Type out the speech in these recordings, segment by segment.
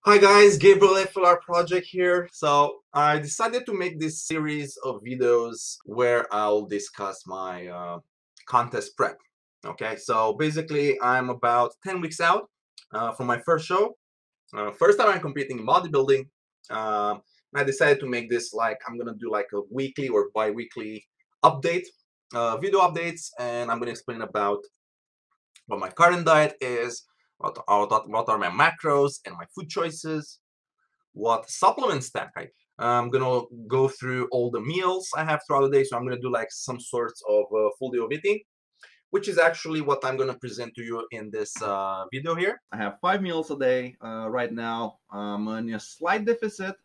Hi guys, Gabriel FLR Project here. So I decided to make this series of videos where I'll discuss my contest prep. Okay, so basically I'm about 10 weeks out from my first show. First time I'm competing in bodybuilding. And I decided to make this like I'm gonna do like a weekly or bi-weekly update, video updates, and I'm gonna explain about what my current diet is, what are my macros and my food choices, what supplements stack I'm gonna go through all the meals I have throughout the day. So I'm gonna do like some sorts of full day of eating, which is actually what I'm gonna present to you in this video here. I have 5 meals a day right now. I'm on a slight deficit.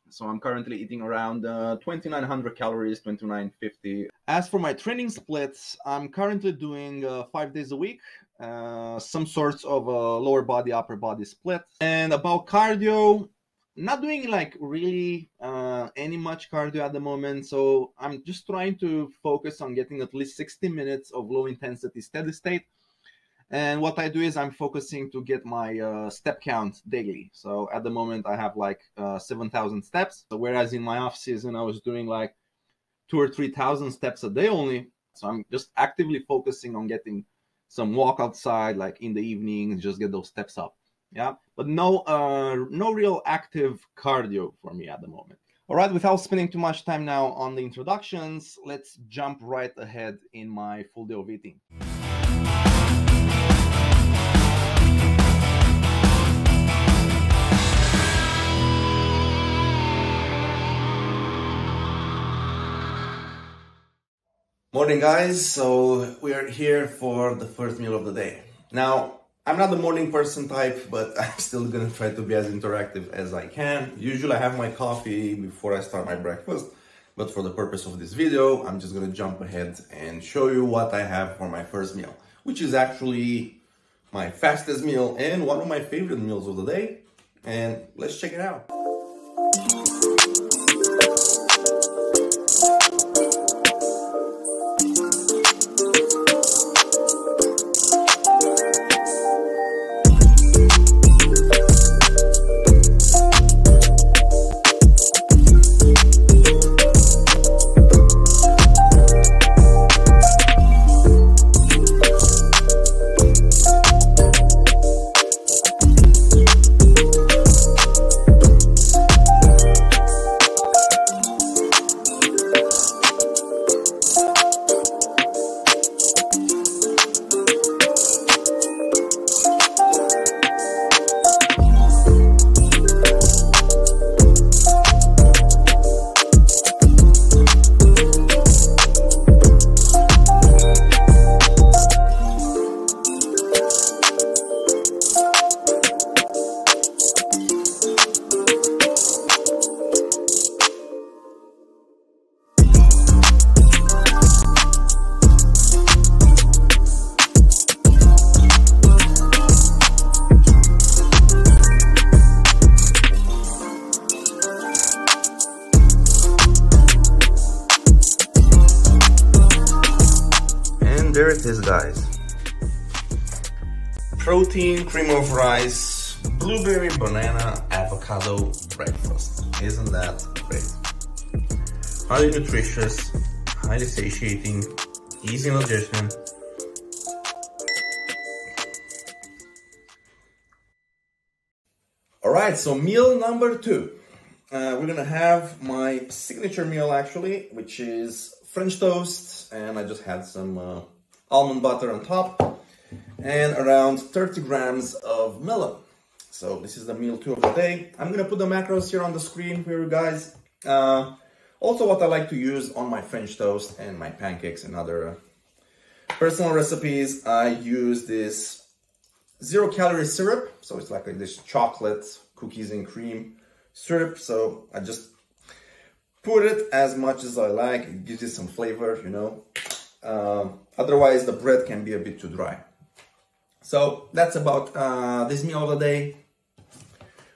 So I'm currently eating around 2,900 calories, 2,950. As for my training splits, I'm currently doing 5 days a week, some sorts of a lower body, upper body split. And about cardio, not doing like really any much cardio at the moment. So I'm just trying to focus on getting at least 60 minutes of low intensity steady state. And what I do is I'm focusing to get my step count daily. So at the moment I have like 7,000 steps. So whereas in my off season I was doing like 2,000 or 3,000 steps a day only. So I'm just actively focusing on getting some walk outside, like in the evening, just get those steps up. Yeah, but no real active cardio for me at the moment. All right, without spending too much time now on the introductions, let's jump right ahead in my full day of eating. Morning guys, so we are here for the first meal of the day. Now, I'm not the morning person type, but I'm still gonna try to be as interactive as I can. Usually I have my coffee before I start my breakfast, but for the purpose of this video, I'm just gonna jump ahead and show you what I have for my first meal, which is actually my fastest meal and one of my favorite meals of the day. And let's check it out. There it is, guys. Protein, cream of rice, blueberry, banana, avocado breakfast. Isn't that great? Highly nutritious, highly satiating, easy in digestion. Alright, so meal number 2. We're gonna have my signature meal actually, which is French toast, and I just had some almond butter on top and around 30 grams of melon. So this is the meal 2 of the day. I'm gonna put the macros here on the screen for you guys. Also what I like to use on my French toast and my pancakes and other personal recipes, I use this 0-calorie syrup. So it's like this chocolate, cookies and cream syrup. So I just put it as much as I like. It gives you some flavor, you know. Otherwise the bread can be a bit too dry. So that's about this meal of the day.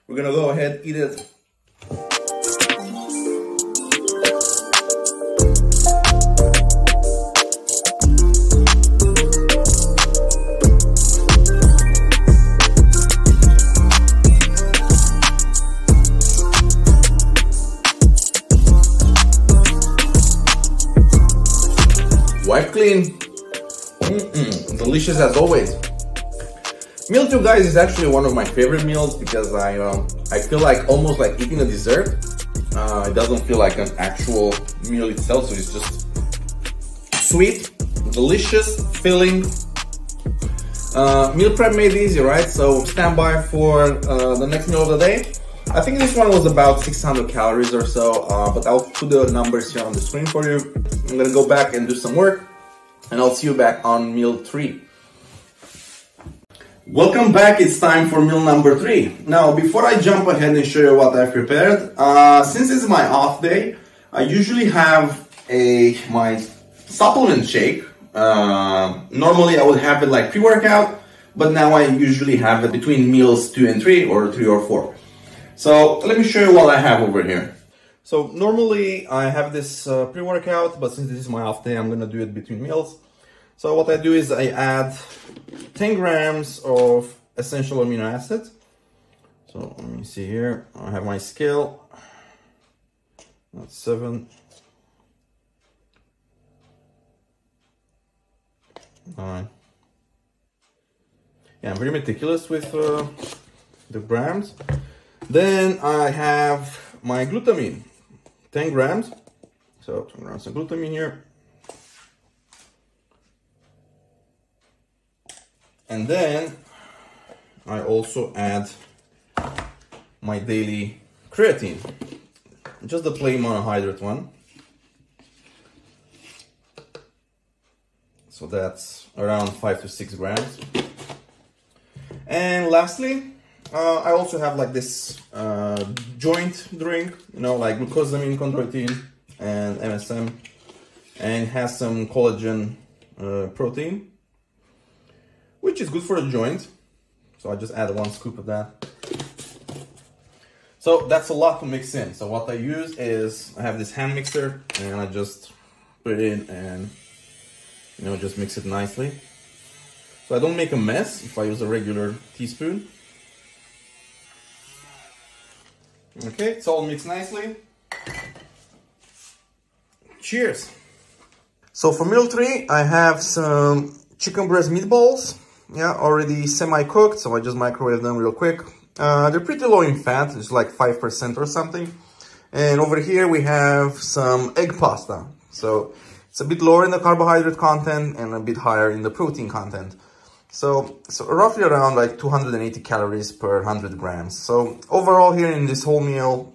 We're gonna go ahead, eat it. clean. Delicious as always. Meal 2, guys, is actually one of my favorite meals because I feel like almost like eating a dessert. It doesn't feel like an actual meal itself, so it's just sweet, delicious, filling. Meal prep made easy, right? So stand by for the next meal of the day. I think this one was about 600 calories or so, but I'll put the numbers here on the screen for you. I'm gonna go back and do some work, and I'll see you back on meal 3. Welcome back, it's time for meal number 3. Now, before I jump ahead and show you what I've prepared, since it's my off day, I usually have my supplement shake. Normally I would have it like pre-workout, but now I usually have it between meals 2 and 3 or 3 or 4. So let me show you what I have over here. So normally I have this pre-workout, but since this is my off day, I'm gonna do it between meals. So what I do is I add 10 grams of essential amino acids. So let me see here, I have my scale, that's 7. 9. Yeah, I'm very meticulous with the grams. Then I have my glutamine, 10 grams. So 10 grams of glutamine here. And then I also add my daily creatine, just the plain monohydrate one. So that's around 5 to 6 grams. And lastly, I also have like this joint drink, you know, like glucosamine, chondroitin, and MSM, and has some collagen protein, which is good for the joint. So I just add 1 scoop of that. So that's a lot to mix in. So what I use is I have this hand mixer, and I just put it in and, you know, just mix it nicely. So I don't make a mess if I use a regular teaspoon. Okay, it's all mixed nicely. Cheers! So for meal 3, I have some chicken breast meatballs. Yeah, already semi-cooked, so I just microwave them real quick. They're pretty low in fat, it's like 5% or something. And over here we have some egg pasta. So it's a bit lower in the carbohydrate content and a bit higher in the protein content. So roughly around like 280 calories per 100 grams. So overall here in this whole meal,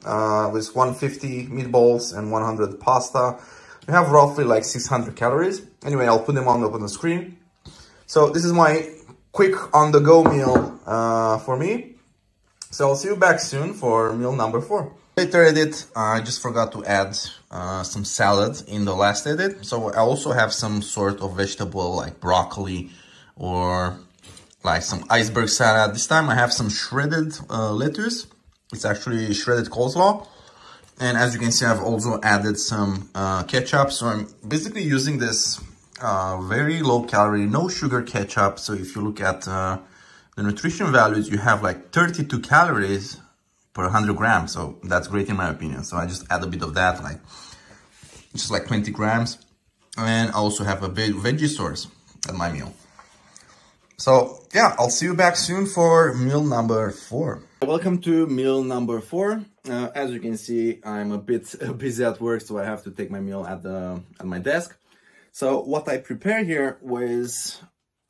with 150 meatballs and 100 pasta, we have roughly like 600 calories. Anyway, I'll put them up on the screen. So this is my quick on-the-go meal for me. So I'll see you back soon for meal number 4. Later edit, I just forgot to add some salad in the last edit. So I also have some sort of vegetable like broccoli or like some iceberg salad. This time I have some shredded lettuce. It's actually shredded coleslaw. And as you can see, I've also added some ketchup. So I'm basically using this very low calorie, no sugar ketchup. So if you look at the nutrition values, you have like 32 calories per 100 grams. So that's great in my opinion. So I just add a bit of that, like just like 20 grams. And I also have a big veggie source at my meal. So yeah, I'll see you back soon for meal number 4. Welcome to meal number 4. As you can see, I'm a bit busy at work, so I have to take my meal at my desk. So what I prepared here was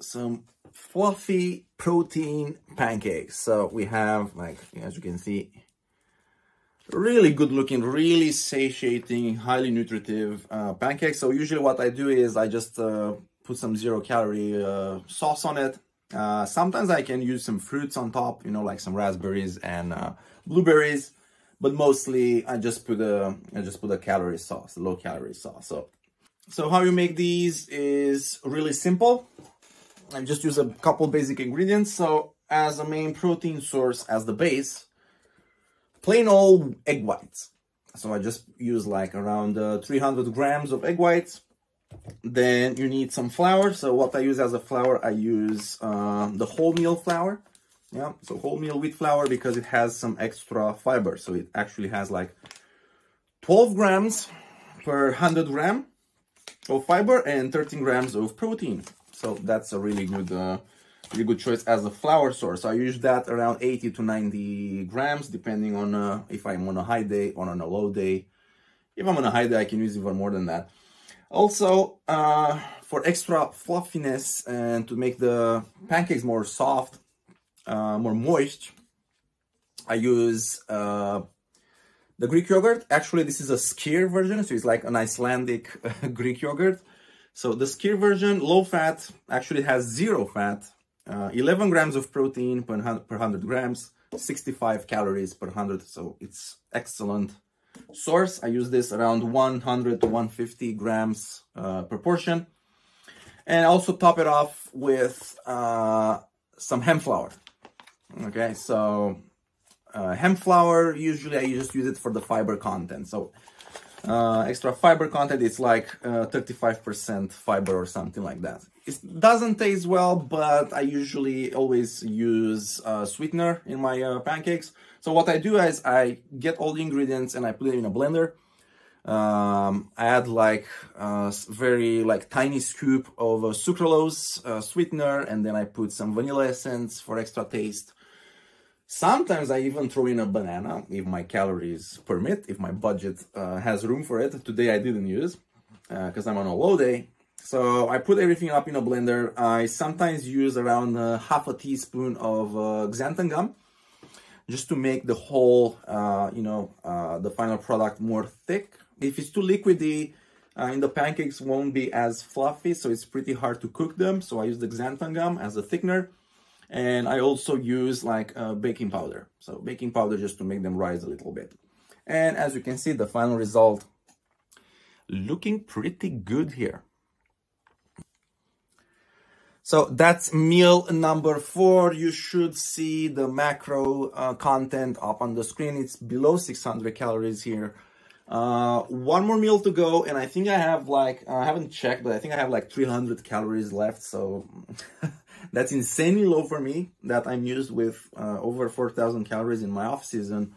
some fluffy protein pancakes. So we have, like, as you can see, really good looking, really satiating, highly nutritive pancakes. So usually what I do is I just put some 0-calorie sauce on it. Sometimes I can use some fruits on top, you know, like some raspberries and blueberries, but mostly I just put a calorie sauce, a low-calorie sauce. So how you make these is really simple. I just use a couple basic ingredients. So as a main protein source, as the base, plain old egg whites. So I just use like around 300 grams of egg whites. Then you need some flour. So what I use as a flour, I use the wholemeal flour. Yeah, so wholemeal wheat flour, because it has some extra fiber. So it actually has like 12 grams per 100 gram. of fiber and 13 grams of protein. So that's a really good choice as a flour source. I use that around 80 to 90 grams, depending on if I'm on a high day or on a low day. If I'm on a high day, I can use even more than that. Also, for extra fluffiness and to make the pancakes more soft, more moist, I use the Greek yogurt. Actually, this is a skyr version, so it's like an Icelandic Greek yogurt. So the skyr version, low fat, actually has 0 fat, 11 grams of protein per 100 grams, 65 calories per 100, so it's excellent source. I use this around 100 to 150 grams per portion. And also top it off with some hemp flour. Okay, so hemp flour, usually I just use it for the fiber content. So extra fiber content, it's like 35% fiber or something like that. It doesn't taste well, but I usually always use sweetener in my pancakes. So what I do is I get all the ingredients and I put it in a blender. I add like very tiny scoop of sucralose sweetener, and then I put some vanilla essence for extra taste. Sometimes I even throw in a banana if my calories permit, if my budget has room for it. Today I didn't use because I'm on a low day. So I put everything up in a blender. I sometimes use around half a teaspoon of xanthan gum just to make the whole, the final product more thick. If it's too liquidy, in the pancakes won't be as fluffy, so it's pretty hard to cook them. So I use the xanthan gum as a thickener. And I also use like baking powder. So baking powder just to make them rise a little bit. And as you can see, the final result looking pretty good here. So that's meal number 4. You should see the macro content up on the screen. It's below 600 calories here. One more meal to go, and I think I have like, I haven't checked, but I think I have like 300 calories left. So that's insanely low for me, that I'm used with over 4,000 calories in my off season.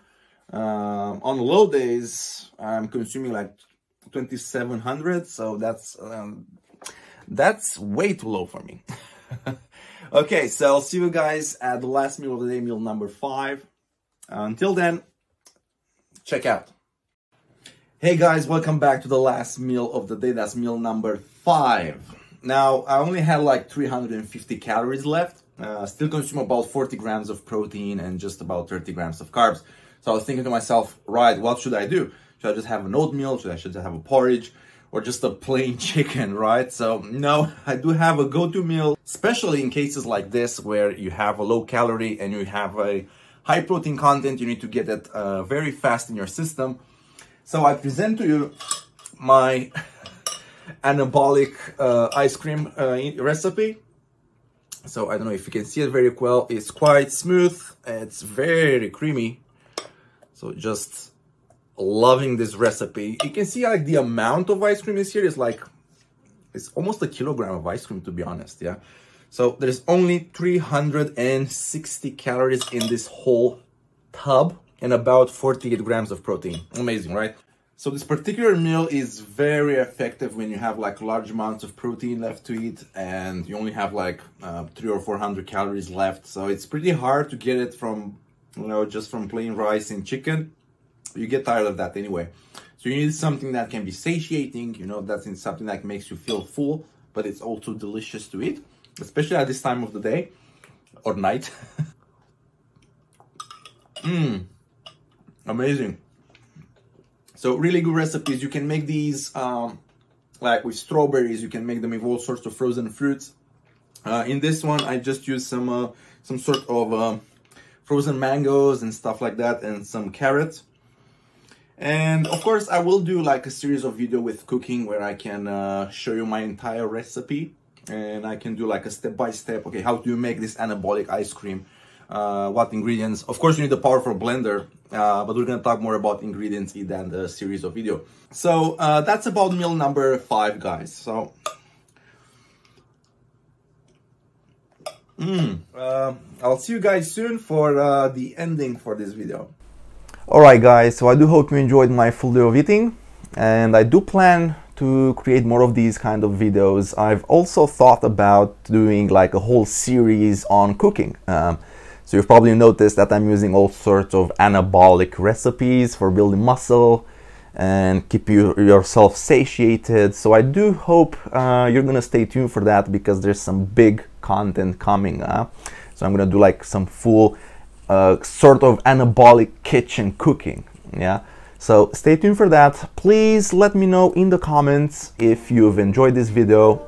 On low days, I'm consuming like 2,700, so that's way too low for me. Okay, so I'll see you guys at the last meal of the day, meal number 5. Until then, check out. Hey guys, welcome back to the last meal of the day. That's meal number 5. Now, I only had like 350 calories left. Still consume about 40 grams of protein and just about 30 grams of carbs. So I was thinking to myself, right, what should I do? Should I just have an oatmeal? Should I just have a porridge? Or just a plain chicken, right? So no, I do have a go-to meal, especially in cases like this where you have a low calorie and you have a high protein content. You need to get it very fast in your system. So I present to you my anabolic ice cream recipe. So I don't know if you can see it very well. It's quite smooth. It's very creamy. So just loving this recipe. You can see like the amount of ice cream is here is like, it's almost a kilogram of ice cream, to be honest. Yeah. So there's only 360 calories in this whole tub and about 48 grams of protein. Amazing, right? So this particular meal is very effective when you have like large amounts of protein left to eat and you only have like 300 or 400 calories left. So it's pretty hard to get it from, just from plain rice and chicken. You get tired of that anyway. So you need something that can be satiating, that's something that makes you feel full, but it's also delicious to eat, especially at this time of the day or night. Amazing. So really good recipes. You can make these like with strawberries. You can make them with all sorts of frozen fruits. In this one, I just used some sort of frozen mangoes and stuff like that, and some carrots. And of course, I will do like a series of video with cooking where I can show you my entire recipe, and I can do like a step-by-step. Okay, how do you make this anabolic ice cream? What ingredients? Of course, you need a powerful blender, but we're gonna talk more about ingredients in the series of video. So that's about meal number 5, guys. So I'll see you guys soon for the ending for this video. Alright guys, so I do hope you enjoyed my full day of eating, and I do plan to create more of these kind of videos. I've also thought about doing like a whole series on cooking. So you've probably noticed that I'm using all sorts of anabolic recipes for building muscle and keep yourself satiated. So I do hope you're gonna stay tuned for that, because there's some big content coming. So I'm gonna do like some full sort of anabolic kitchen cooking. Yeah. So stay tuned for that. Please let me know in the comments if you've enjoyed this video.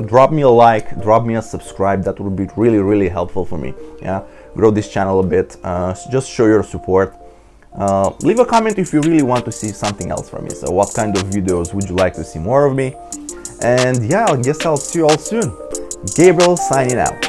Drop me a like, drop me a subscribe. That would be really, really helpful for me. Yeah, grow this channel a bit. Just show your support. Leave a comment if you really want to see something else from me. So what kind of videos would you like to see more of me? And yeah, I guess I'll see you all soon. Gabriel signing out.